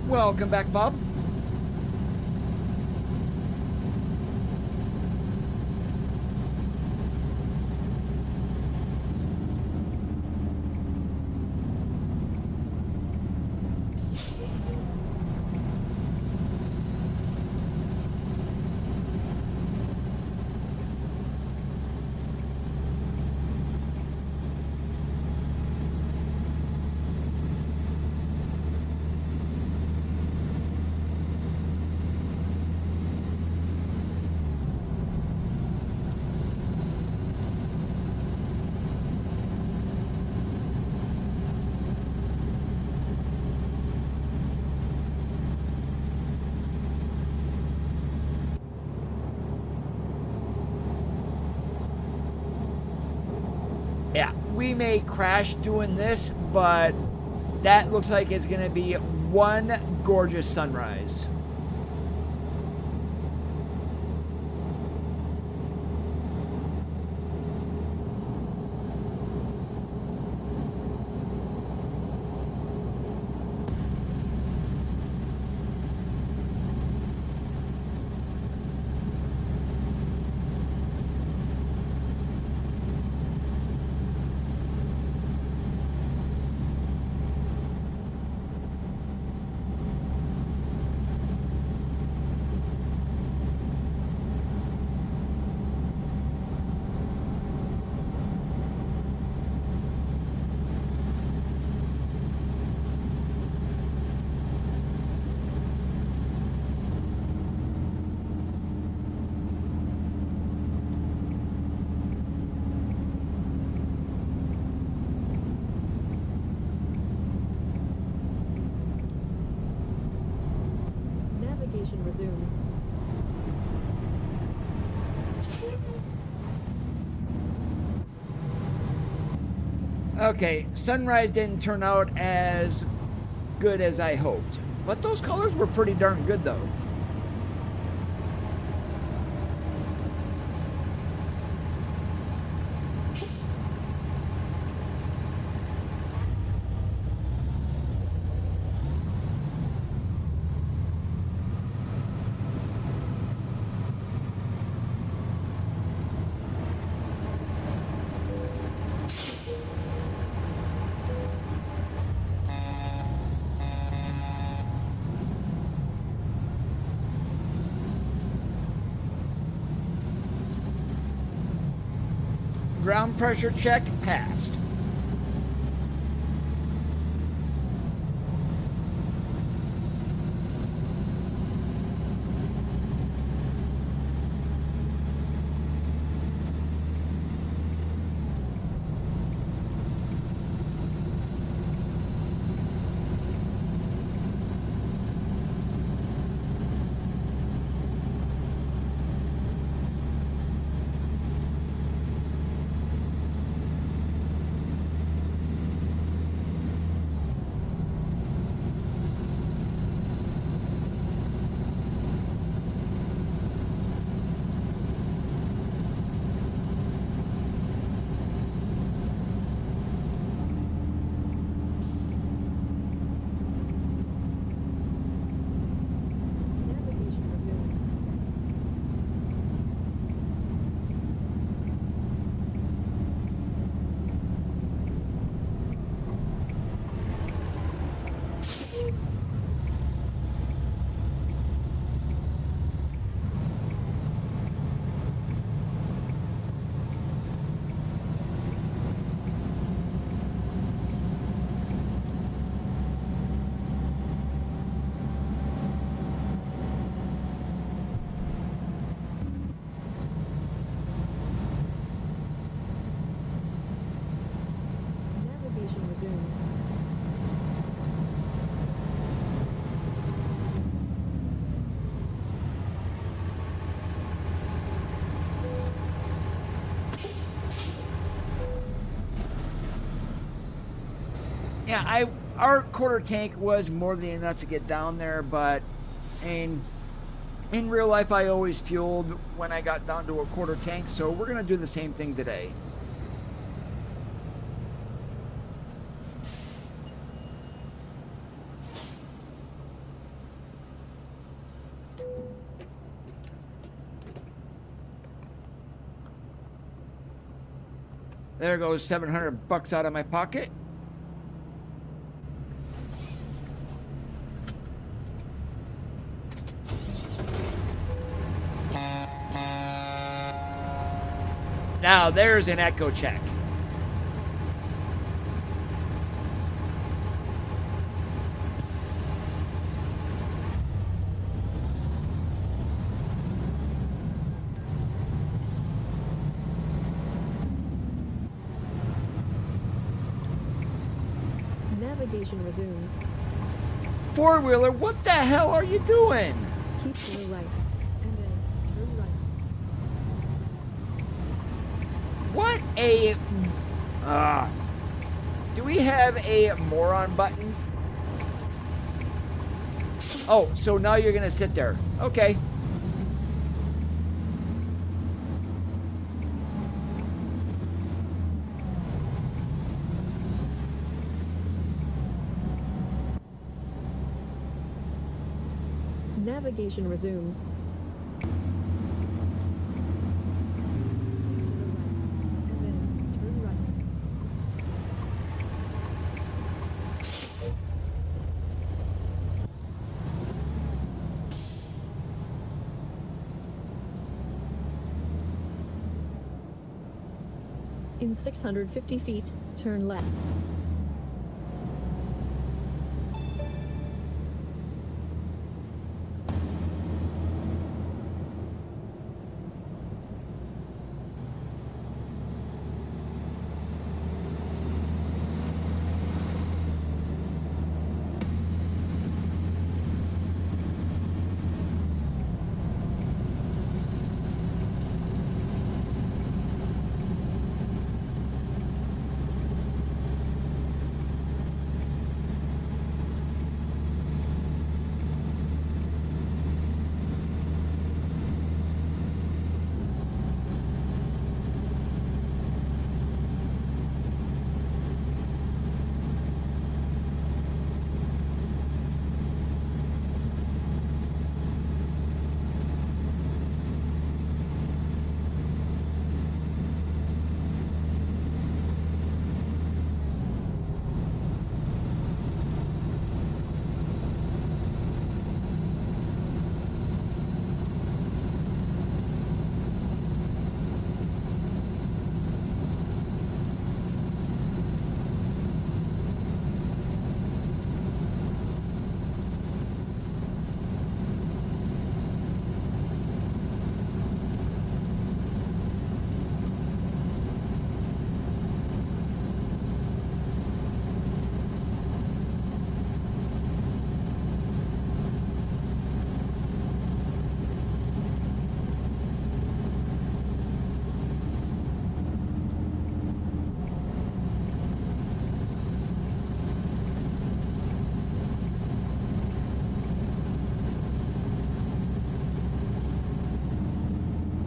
Welcome back, Bob. Yeah, we may crash doing this, but that looks like it's going to be one gorgeous sunrise. Navigation resumed. Okay, sunrise didn't turn out as good as I hoped, but those colors were pretty darn good though. Ground pressure check passed. Yeah, our quarter tank was more than enough to get down there, but in real life, I always fueled when I got down to a quarter tank, so we're going to do the same thing today. There goes $700 out of my pocket. Now there's an echo check. Navigation resumed. Four-wheeler, what the hell are you doing? Keep to the right, and then turn right. What a... do we have a moron button? Oh, so now you're going to sit there. Okay. Navigation resumed. To the right, and then turn right. In 650 feet, turn left.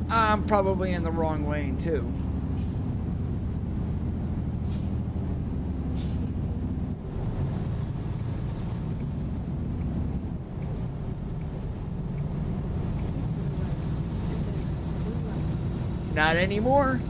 I'm probably in the wrong lane, too. Not anymore.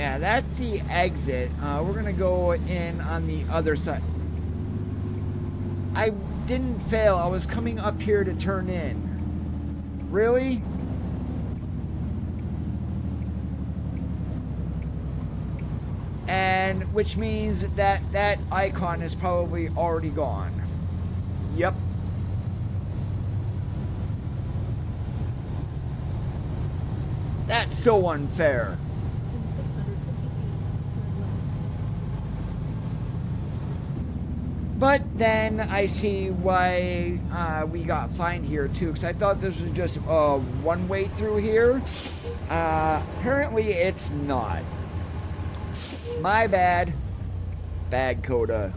Yeah, that's the exit. We're gonna go in on the other side. I didn't fail. I was coming up here to turn in. Really? And which means that that icon is probably already gone. Yep. That's so unfair. But then I see why we got fined here too, because I thought this was just a one-way through here. Apparently it's not. My bad. Bad Coda.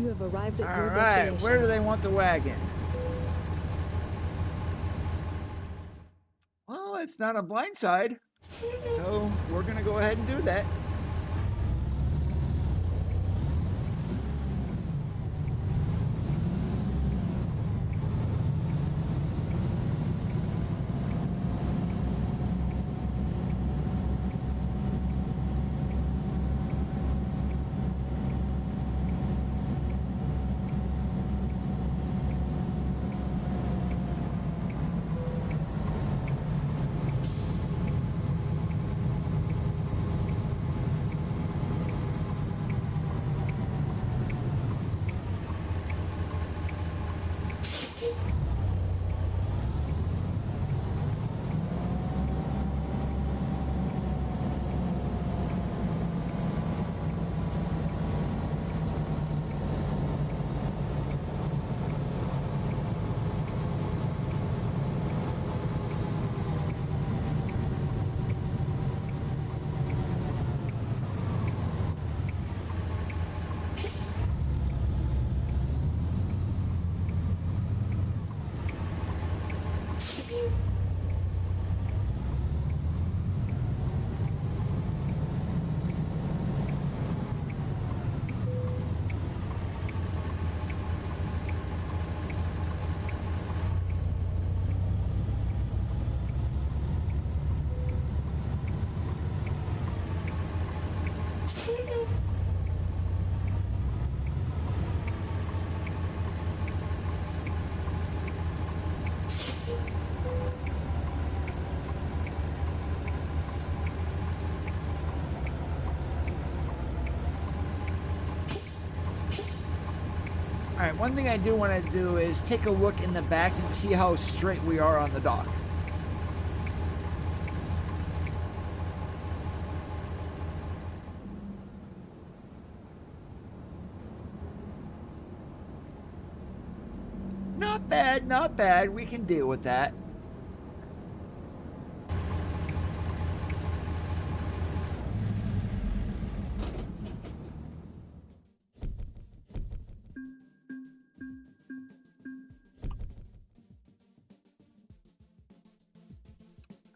You have arrived at your Alright, destination. where do they want the wagon? Well, it's not a blind side, so we're going to go ahead and do that. All right, one thing I do want to do is take a look in the back and see how straight we are on the dock. Not bad, not bad. We can deal with that.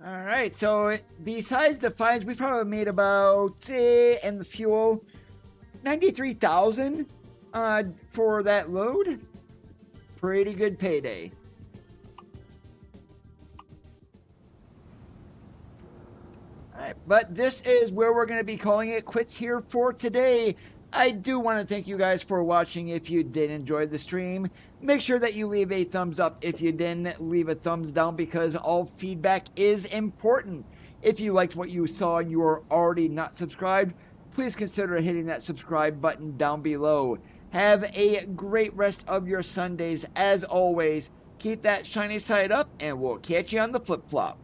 All right, so besides the fines, we probably made about, and the fuel, 93,000 for that load. Pretty good payday. All right, but this is where we're going to be calling it quits here for today. I do want to thank you guys for watching. If you did enjoy the stream, make sure that you leave a thumbs up. If you didn't, leave a thumbs down, because all feedback is important. If you liked what you saw and you are already not subscribed, please consider hitting that subscribe button down below. Have a great rest of your Sundays. As always, keep that shiny side up, and we'll catch you on the flip-flop.